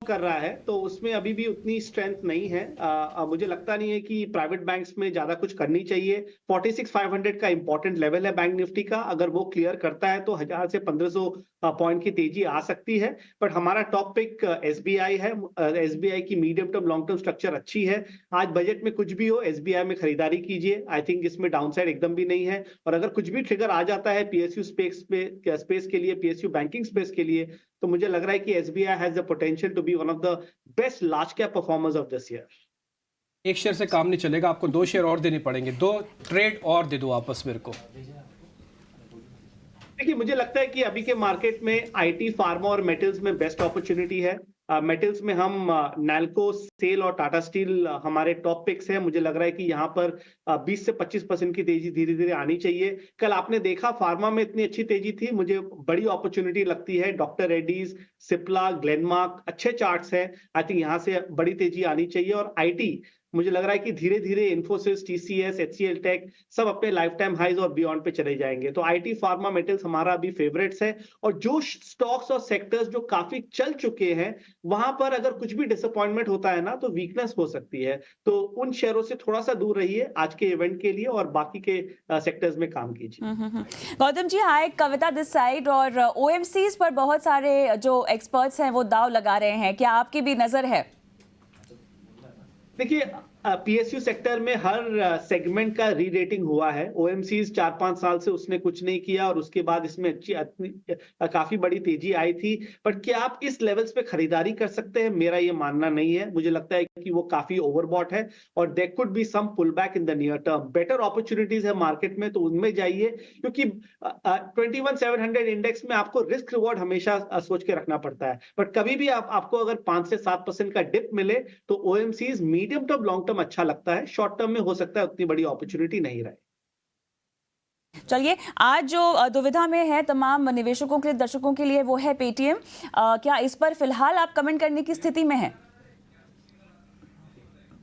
कर रहा है, तो उसमें अभी भी उतनी स्ट्रेंथ नहीं है। मुझे लगता नहीं है कि प्राइवेट बैंक्स में ज़्यादा कुछ करनी चाहिए। 46,500 का इम्पोर्टेंट लेवल है बैंक निफ्टी का, अगर वो क्लियर करता है तो 1000 से 1500 पॉइंट की तेजी आ सकती है। बट हमारा टॉप पिक एसबीआई है। एसबीआई की medium term, long term structure अच्छी है। आज बजट में कुछ भी हो, एसबीआई में खरीदारी कीजिए। आई थिंक इसमें डाउनसाइड एकदम भी नहीं है, और अगर कुछ भी ट्रिगर आ जाता है पीएसयू स्पेस के लिए, पीएसयू बैंकिंग स्पेस के लिए, तो मुझे लग रहा है कि SBI has the potential to be one of the best large cap performers of this year. एक शेयर से काम नहीं चलेगा, आपको 2 शेयर और देने पड़ेंगे। 2 ट्रेड और दे दो वापस मेरे को। देखिए, मुझे लगता है कि अभी के मार्केट में आईटी, फार्मा और मेटल्स में बेस्ट अपॉर्चुनिटी है। मेटल्स में हम नैल्को, सेल और टाटा स्टील हमारे टॉप पिक्स हैं। मुझे लग रहा है कि यहाँ पर 20 से 25% की तेजी धीरे धीरे आनी चाहिए। कल आपने देखा फार्मा में इतनी अच्छी तेजी थी, मुझे बड़ी अपॉर्चुनिटी लगती है। डॉक्टर रेड्डीज, सिप्ला, ग्लेनमार्क अच्छे चार्ट्स हैं। आई थिंक यहाँ से बड़ी तेजी आनी चाहिए। और आईटी, मुझे लग रहा है कि धीरे धीरे इन्फोसिस, टीसीएस, एचसीएल टेक सब अपने लाइफ टाइम हाइज और बियॉन्ड पे चले जाएंगे। तो आईटी, फार्मा, मेटल्स हमारा अभी फेवरेट्स है। और जो स्टॉक्स और सेक्टर्स जो काफी चल चुके हैं, वहां पर अगर कुछ भी डिसअपॉइंटमेंट होता है ना, तो वीकनेस हो सकती है। तो उन शेयरों से थोड़ा सा दूर रहिए आज के इवेंट के लिए, और बाकी के सेक्टर्स में काम कीजिए। गौतम जी, हाय, कविता दिस साइड। और ओएमसीज पर बहुत सारे जो एक्सपर्ट्स हैं वो दाव लगा रहे हैं, क्या आपकी भी नजर है? देखिए, पीएसयू सेक्टर में हर सेगमेंट का री रेटिंग हुआ है। ओएमसीज 4-5 साल से उसने कुछ नहीं किया, और उसके बाद इसमें काफी बड़ी तेजी आई थी। बट क्या आप इस लेवल्स पे खरीदारी कर सकते हैं? मेरा ये मानना नहीं है। मुझे लगता है कि वो काफी ओवरबॉट है, और there could be some pull back in the near term. Better opportunities है मार्केट में, तो उनमें जाइए, क्योंकि 21,700 इंडेक्स में आपको रिस्क रिवॉर्ड हमेशा सोच के रखना पड़ता है। बट कभी भी आपको अगर 5 से 7% का डिप मिले, तो OMCs medium term, long term अच्छा लगता है। शॉर्ट टर्म में हो सकता है उतनी बड़ी अपॉर्चुनिटी नहीं रहे। चलिए, आज जो दुविधा में है तमाम निवेशकों के लिए, दर्शकों के लिए, वो है पेटीएम। क्या इस पर फिलहाल आप कमेंट करने की स्थिति में हैं?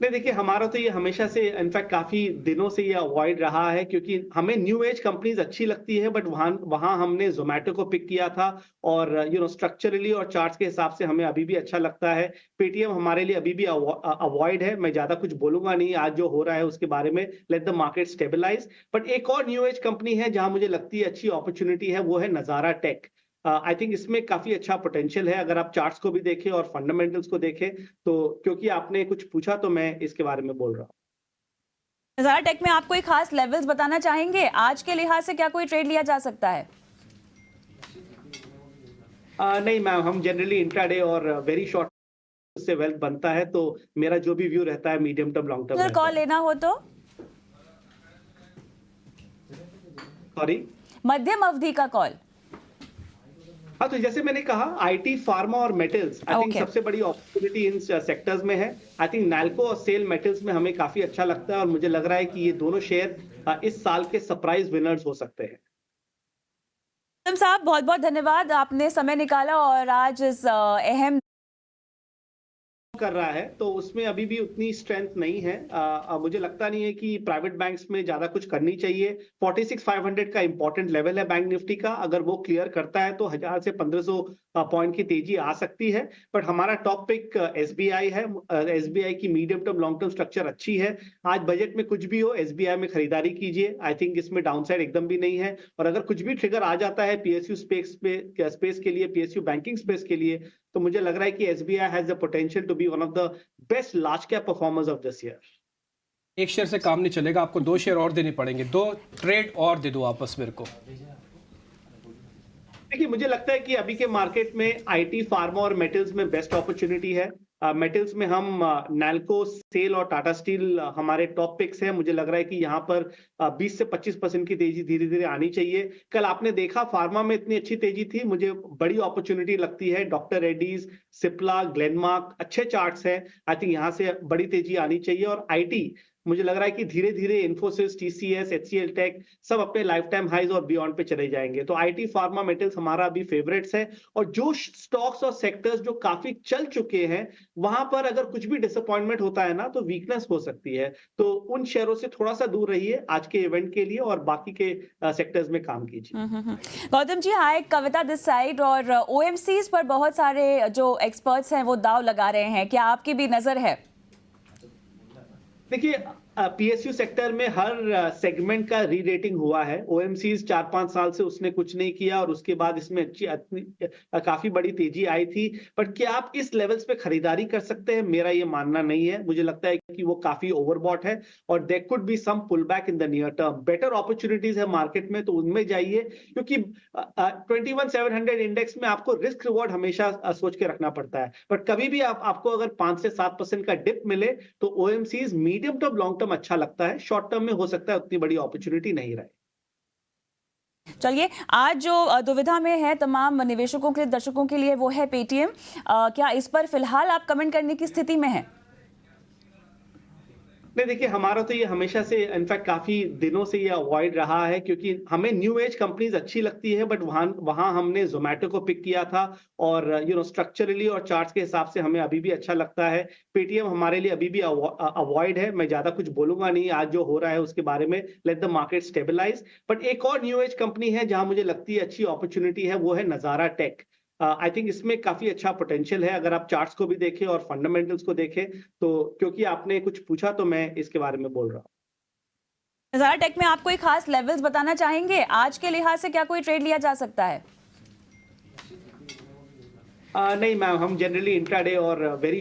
नहीं, देखिए, हमारा तो ये हमेशा से, इनफैक्ट काफी दिनों से ये अवॉइड रहा है, क्योंकि हमें न्यू एज कंपनीज अच्छी लगती है। बट वहां वहां हमने जोमेटो को पिक किया था, और स्ट्रक्चरली और चार्ट्स के हिसाब से हमें अभी भी अच्छा लगता है। पेटीएम हमारे लिए अभी भी अवॉइड है। मैं ज्यादा कुछ बोलूंगा नहीं आज जो हो रहा है उसके बारे में। Let the market stabilise. But एक और न्यू एज कंपनी है जहां मुझे लगती है अच्छी अपॉर्चुनिटी है, वो है नजारा टेक। आई थिंक इसमें काफी अच्छा पोटेंशियल है, अगर आप चार्ट्स को भी देखें और फंडामेंटल्स को देखें तो। क्योंकि आपने कुछ पूछा, तो मैं इसके बारे में बोल रहा हूँ। नज़ारा टेक में आप कोई खास लेवल्स बताना चाहेंगे? आज के लिहाज से क्या कोई ट्रेड लिया जा सकता है? नहीं मैम, हम जनरली इंट्राडे और वेरी शॉर्ट से वेल्थ बनता है, तो मेरा जो भी व्यू रहता है मीडियम टर्म, लॉन्ग टर्म अगर रहता कॉल है। लेना हो तो सॉरी। मध्यम अवधि का कॉल। हाँ, तो जैसे मैंने कहा, आईटी, फार्मा और मेटल्स आई थिंक ओके। सबसे बड़ी अपॉर्चुनिटी इन सेक्टर्स में है। आई थिंक नैल्को और सेल मेटल्स में हमें काफी अच्छा लगता है, और मुझे लग रहा है कि ये दोनों शेयर इस साल के सरप्राइज विनर्स हो सकते हैं। गौतम साहब, बहुत बहुत धन्यवाद, आपने समय निकाला और आज इस अहम कर रहा है, तो उसमें अभी भी उतनी स्ट्रेंथ नहीं है। मुझे लगता नहीं है कि प्राइवेट बैंक्स में ज्यादा कुछ करनी चाहिए। 46,500 का इम्पोर्टेंट लेवल है बैंक निफ्टी का, अगर वो क्लियर करता है तो 1000 से 1500 पॉइंट की तेजी आ सकती है। बट हमारा टॉप पिक एसबीआई है। एसबीआई की medium term, long term structure अच्छी है। आज बजट में कुछ भी हो, एसबीआई में खरीदारी कीजिए। आई थिंक इसमें डाउनसाइड एकदम भी नहीं है, और अगर कुछ भी ट्रिगर आ जाता है पीएसयू स्पेस के लिए, पीएसयू बैंकिंग स्पेस के लिए, तो मुझे लग रहा है कि SBI has the potential to be one of the best large cap performers of this year. एक शेयर से काम नहीं चलेगा, आपको 2 शेयर और देने पड़ेंगे। 2 ट्रेड और दे दो वापस मेरे को। देखिए, मुझे लगता है कि अभी के मार्केट में आईटी, फार्मा और मेटल्स में बेस्ट अपॉर्चुनिटी है। मेटल्स में हम नैल्को, सेल और टाटा स्टील हमारे टॉप पिक्स हैं। मुझे लग रहा है कि यहाँ पर 20 से 25% की तेजी धीरे धीरे आनी चाहिए। कल आपने देखा फार्मा में इतनी अच्छी तेजी थी, मुझे बड़ी अपॉर्चुनिटी लगती है। डॉक्टर रेड्डीज, सिप्ला, ग्लेनमार्क अच्छे चार्ट्स हैं। आई थिंक यहाँ से बड़ी तेजी आनी चाहिए। और आईटी, मुझे लग रहा है कि धीरे धीरे इन्फोसिस, टीसीएस, एचसीएल टेक सब अपने लाइफ टाइम हाइज और बियॉन्ड पे चले जाएंगे। तो आईटी, फार्मा, मेटल्स हमारा अभी फेवरेट्स है। और जो स्टॉक्स और सेक्टर्स जो काफी चल चुके हैं वहां पर अगर कुछ भी डिसअपॉइंटमेंट होता है ना तो वीकनेस हो सकती है। तो उन शेयरों से थोड़ा सा दूर रहिए आज के इवेंट के लिए और बाकी के सेक्टर्स में काम कीजिए। गौतम जी, हाय, कविता दिस साइड। और ओएमसीज पर बहुत सारे जो एक्सपर्ट्स हैं वो दाव लगा रहे हैं, क्या आपकी भी नजर है? देखिए, पीएसयू सेक्टर में हर सेगमेंट का री रेटिंग हुआ है। ओएमसीज 4-5 साल से उसने कुछ नहीं किया और उसके बाद इसमें काफी बड़ी तेजी आई थी। पर क्या आप इस लेवल्स पे खरीदारी कर सकते हैं? मेरा ये मानना नहीं है। मुझे लगता है कि वो काफी ओवरबॉट है और there could be some pull back in the near term. Better opportunities है मार्केट में तो उनमें जाइए, क्योंकि 21700 इंडेक्स में आपको रिस्क रिवॉर्ड हमेशा सोच के रखना पड़ता है। बट कभी भी आपको अगर 5 से 7% का डिप मिले तो OMCs medium term, long term अच्छा लगता है। शॉर्ट टर्म में हो सकता है उतनी बड़ी अपॉर्चुनिटी नहीं रहे। चलिए, आज जो दुविधा में है तमाम निवेशकों के लिए, दर्शकों के लिए, वो है पेटीएम। क्या इस पर फिलहाल आप कमेंट करने की स्थिति में हैं? नहीं, देखिए, हमारा तो ये हमेशा से इनफैक्ट काफी दिनों से ये अवॉइड रहा है, क्योंकि हमें न्यू एज कंपनीज अच्छी लगती है। बट वहां हमने जोमेटो को पिक किया था और स्ट्रक्चरली और चार्ट्स के हिसाब से हमें अभी भी अच्छा लगता है। पेटीएम हमारे लिए अभी भी अवॉइड है। मैं ज्यादा कुछ बोलूंगा नहीं आज जो हो रहा है उसके बारे में। Let the market stabilise. But एक और न्यू एज कंपनी है जहां मुझे लगती है अच्छी अपॉर्चुनिटी है, वो है नजारा टेक। आई थिंक इसमें काफी अच्छा पोटेंशियल है अगर आप चार्ट्स को भी देखें और फंडामेंटल्स को देखें तो। क्योंकि आपने कुछ पूछा तो मैं इसके बारे में बोल रहा हूँ। नजारा टेक में आप कोई खास लेवल्स बताना चाहेंगे? आज के लिहाज से क्या कोई ट्रेड लिया जा सकता है? नहीं मैम, हम जनरली इंट्राडे और वेरी